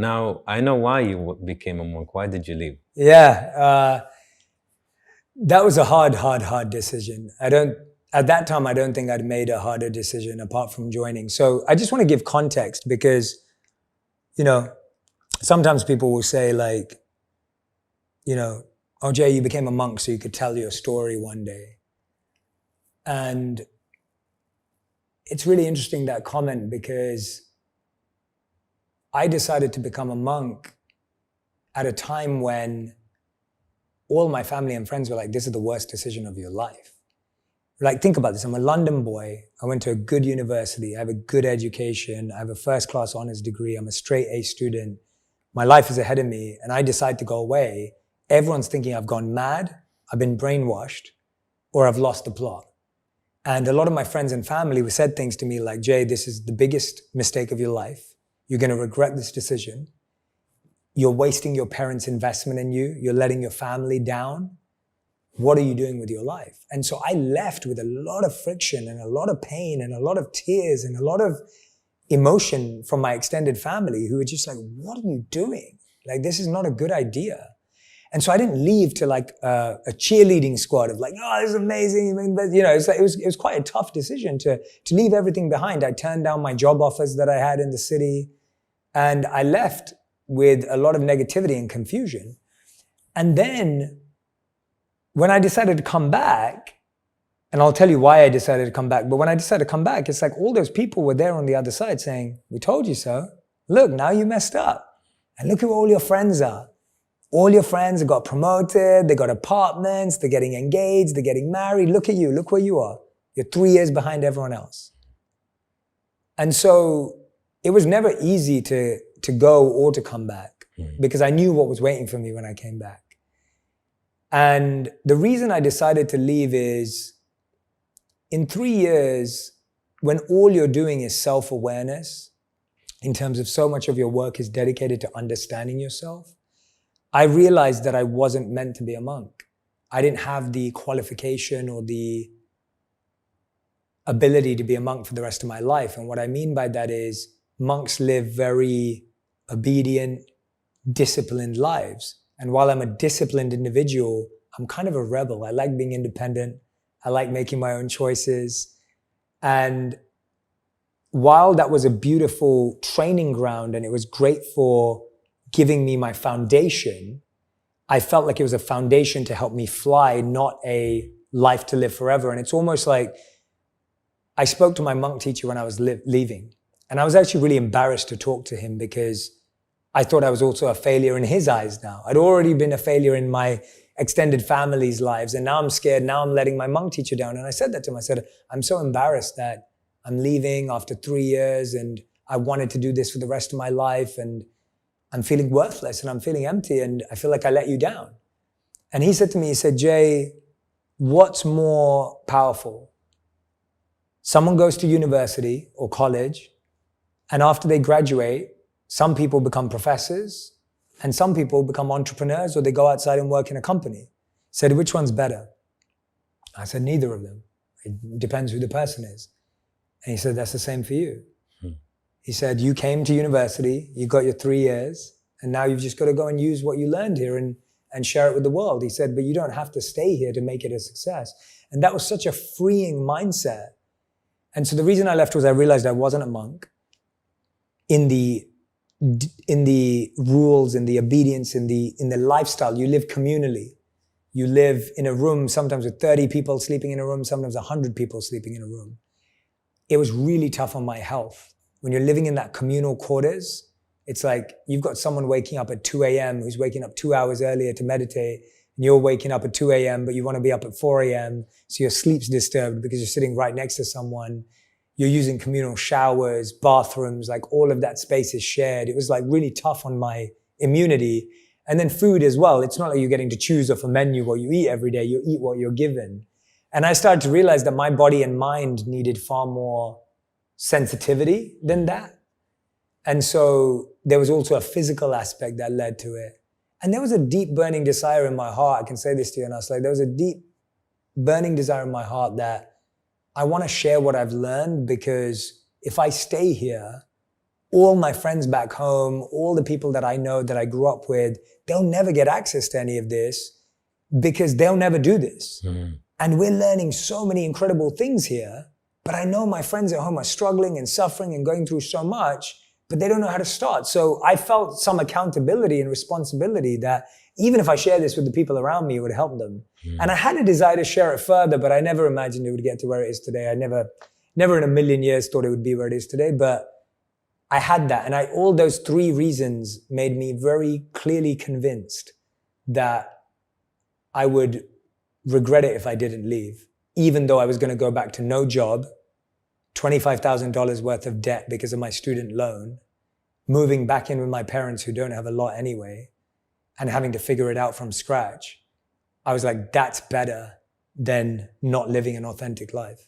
Now, I know why you became a monk. Why did you leave? Yeah, that was a hard decision. At that time, I don't think I'd made a harder decision apart from joining. So I just want to give context because, sometimes people will say like, oh, Jay, you became a monk so you could tell your story one day. And it's really interesting, that comment, because I decided to become a monk at a time when all my family and friends were like, this is the worst decision of your life. Like, think about this. I'm a London boy. I went to a good university. I have a good education. I have a first-class honors degree. I'm a straight A student. My life is ahead of me, and I decide to go away. Everyone's thinking I've gone mad, I've been brainwashed, or I've lost the plot. And a lot of my friends and family said things to me like, Jay, this is the biggest mistake of your life. You're going to regret this decision. You're wasting your parents' investment in you. You're letting your family down. What are you doing with your life? And so I left with a lot of friction and a lot of pain and a lot of tears and a lot of emotion from my extended family, who were just like, what are you doing? Like, this is not a good idea. And so I didn't leave to like a cheerleading squad of like, oh, this is amazing. It was quite a tough decision to leave everything behind. I turned down my job offers that I had in the city, and I left with a lot of negativity and confusion. And then when I decided to come back, and I'll tell you why I decided to come back, but when I decided to come back, it's like all those people were there on the other side saying, we told you so. Look, now you messed up. And look who all your friends are. All your friends have got promoted, they got apartments, they're getting engaged, they're getting married. Look at you, look where you are. You're 3 years behind everyone else. And so it was never easy to go or to come back, because I knew what was waiting for me when I came back. And the reason I decided to leave is, in 3 years, when all you're doing is self-awareness, in terms of so much of your work is dedicated to understanding yourself, I realized that I wasn't meant to be a monk. I didn't have the qualification or the ability to be a monk for the rest of my life. And what I mean by that is, monks live very obedient, disciplined lives. And while I'm a disciplined individual, I'm kind of a rebel. I like being independent. I like making my own choices. And while that was a beautiful training ground and it was great for giving me my foundation, I felt like it was a foundation to help me fly, not a life to live forever. And it's almost like I spoke to my monk teacher when I was leaving. And I was actually really embarrassed to talk to him, because I thought I was also a failure in his eyes now. I'd already been a failure in my extended family's lives. And now I'm scared. Now I'm letting my monk teacher down. And I said that to him. I said, I'm so embarrassed that I'm leaving after 3 years, and I wanted to do this for the rest of my life. And I'm feeling worthless and I'm feeling empty, and I feel like I let you down. And he said to me, he said, Jay, what's more powerful? Someone goes to university or college, and after they graduate, some people become professors and some people become entrepreneurs, or they go outside and work in a company. He said, which one's better? I said, neither of them. It depends who the person is. And he said, that's the same for you. He said, you came to university, you got your 3 years, and now you've just got to go and use what you learned here and share it with the world. He said, but you don't have to stay here to make it a success. And that was such a freeing mindset. And so the reason I left was I realized I wasn't a monk. In the rules, in the obedience, in the lifestyle, you live communally. You live in a room, sometimes with 30 people sleeping in a room, sometimes 100 people sleeping in a room. It was really tough on my health. When you're living in that communal quarters, it's like you've got someone waking up at 2 a.m. who's waking up 2 hours earlier to meditate, and you're waking up at 2 a.m., but you want to be up at 4 a.m., so your sleep's disturbed because you're sitting right next to someone. You're using communal showers, bathrooms, like all of that space is shared. It was like really tough on my immunity. And then food as well. It's not like you're getting to choose off a menu what you eat every day. You eat what you're given. And I started to realize that my body and mind needed far more sensitivity than that. And so there was also a physical aspect that led to it. And there was a deep burning desire in my heart. I can say this to you, and I was like, there was a deep burning desire in my heart that I want to share what I've learned, because if I stay here, all my friends back home, all the people that I know that I grew up with, they'll never get access to any of this because they'll never do this. And we're learning so many incredible things here, but I know my friends at home are struggling and suffering and going through so much, but they don't know how to start. So I felt some accountability and responsibility that even if I share this with the people around me, it would help them. And I had a desire to share it further, but I never imagined it would get to where it is today. I never in a million years thought it would be where it is today, but I had that. And all those three reasons made me very clearly convinced that I would regret it if I didn't leave, even though I was going to go back to no job, $25,000 worth of debt because of my student loan, moving back in with my parents who don't have a lot anyway, and having to figure it out from scratch. I was like, that's better than not living an authentic life.